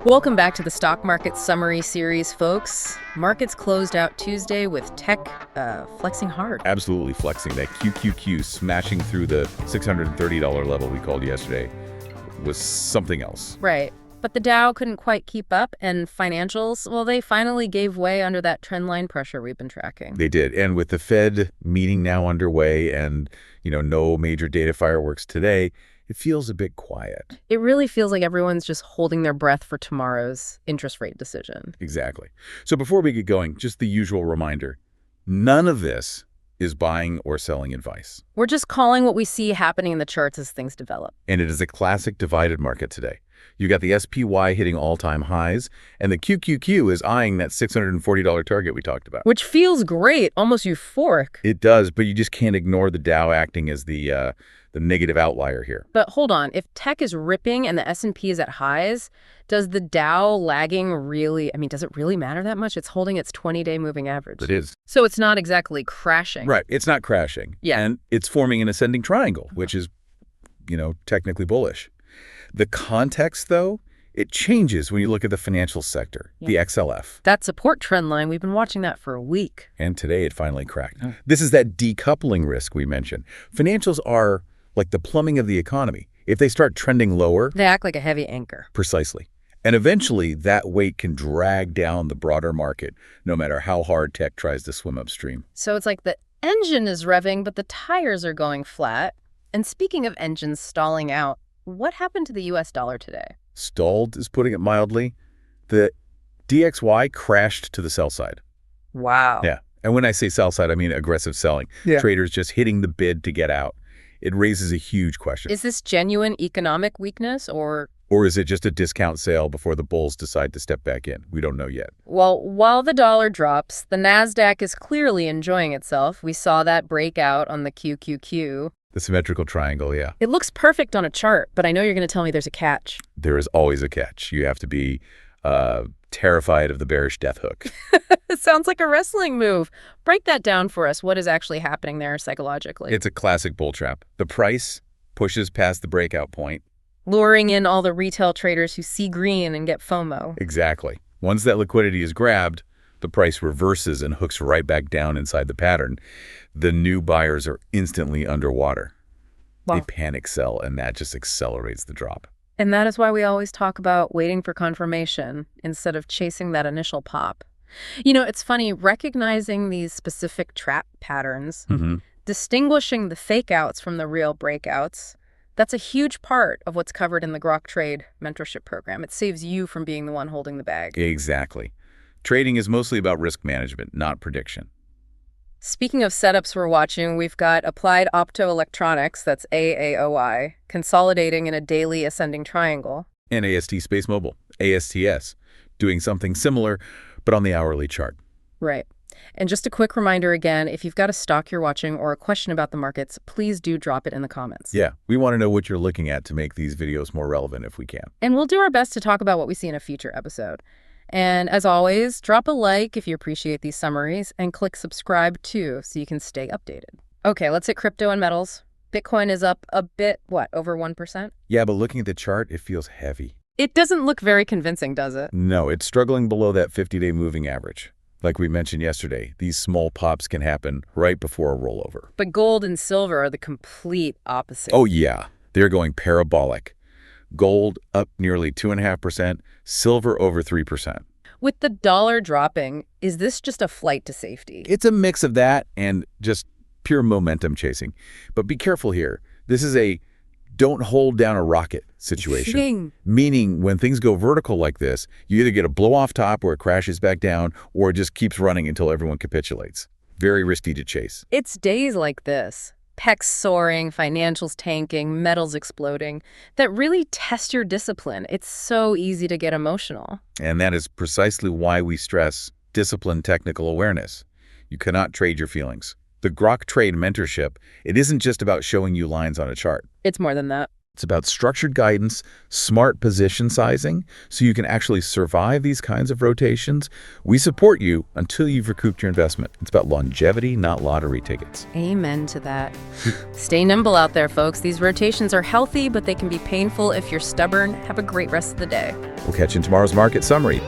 Welcome back to the Stock Market Summary Series, folks. Markets closed out Tuesday with tech flexing hard. Absolutely flexing. That QQQ smashing through the $630 level we called yesterday was something else. Right. But the Dow couldn't quite keep up, and financials, well, they finally gave way under that trendline pressure we've been tracking. They did. And with the Fed meeting now underway and, no major data fireworks today, it feels a bit quiet. It really feels like everyone's just holding their breath for tomorrow's interest rate decision. Exactly. So before we get going, just the usual reminder, none of this is buying or selling advice. We're just calling what we see happening in the charts as things develop. And it is a classic divided market today. You got the SPY hitting all-time highs, and the QQQ is eyeing that $640 target we talked about. Which feels great, almost euphoric. It does, but you just can't ignore the Dow acting as the negative outlier here. But hold on, if tech is ripping and the S&P is at highs, does the Dow lagging does it really matter that much? It's holding its 20-day moving average. It is. So it's not exactly crashing. Right, it's not crashing. Yeah. And it's forming an ascending triangle, which is, technically bullish. The context, though, it changes when you look at the financial sector, the XLF. That support trend line, we've been watching that for a week. And today it finally cracked. This is that decoupling risk we mentioned. Financials are like the plumbing of the economy. If they start trending lower... They act like a heavy anchor. Precisely. And eventually, that weight can drag down the broader market, no matter how hard tech tries to swim upstream. So it's like the engine is revving, but the tires are going flat. And speaking of engines stalling out, what happened to the U.S. dollar today? Stalled is putting it mildly. The DXY crashed to the sell side. Wow. Yeah. And when I say sell side, I mean aggressive selling. Yeah. Traders just hitting the bid to get out. It raises a huge question. Is this genuine economic weakness or is it just a discount sale before the bulls decide to step back in? We don't know yet. Well, while the dollar drops, the NASDAQ is clearly enjoying itself. We saw that breakout on the QQQ. The symmetrical triangle, yeah. It looks perfect on a chart, but I know you're going to tell me there's a catch. There is always a catch. You have to be terrified of the bearish death hook. It sounds like a wrestling move. Break that down for us. What is actually happening there psychologically? It's a classic bull trap. The price pushes past the breakout point, luring in all the retail traders who see green and get FOMO. Exactly. Once that liquidity is grabbed, the price reverses and hooks right back down inside the pattern. The new buyers are instantly underwater. Wow. They panic sell, and that just accelerates the drop. And that is why we always talk about waiting for confirmation instead of chasing that initial pop. It's funny, recognizing these specific trap patterns, distinguishing the fake outs from the real breakouts, that's a huge part of what's covered in the Grok Trade mentorship program. It saves you from being the one holding the bag. Exactly. Trading is mostly about risk management, not prediction. Speaking of setups we're watching, we've got Applied Optoelectronics, that's AAOI, consolidating in a daily ascending triangle. And AST Space Mobile, ASTS, doing something similar, but on the hourly chart. Right. And just a quick reminder again, if you've got a stock you're watching or a question about the markets, please do drop it in the comments. Yeah, we want to know what you're looking at to make these videos more relevant if we can. And we'll do our best to talk about what we see in a future episode. And as always, drop a like if you appreciate these summaries and click subscribe too so you can stay updated. Okay, let's hit crypto and metals. Bitcoin is up a bit, over 1%? Yeah, but looking at the chart, it feels heavy. It doesn't look very convincing, does it? No, it's struggling below that 50-day moving average. Like we mentioned yesterday, these small pops can happen right before a rollover. But gold and silver are the complete opposite. Oh, yeah. They're going parabolic. Gold up nearly 2.5%, silver over 3%. With the dollar dropping, is this just a flight to safety? It's a mix of that and just pure momentum chasing. But be careful here. This is a don't hold down a rocket situation. Meaning when things go vertical like this, you either get a blow off top where it crashes back down or it just keeps running until everyone capitulates. Very risky to chase. It's days like this, pecs soaring, financials tanking, metals exploding, that really test your discipline. It's so easy to get emotional. And that is precisely why we stress disciplined technical awareness. You cannot trade your feelings. The Grok Trade mentorship, it isn't just about showing you lines on a chart. It's more than that. It's about structured guidance, smart position sizing, so you can actually survive these kinds of rotations. We support you until you've recouped your investment. It's about longevity, not lottery tickets. Amen to that. Stay nimble out there, folks. These rotations are healthy, but they can be painful if you're stubborn. Have a great rest of the day. We'll catch you in tomorrow's Market Summary.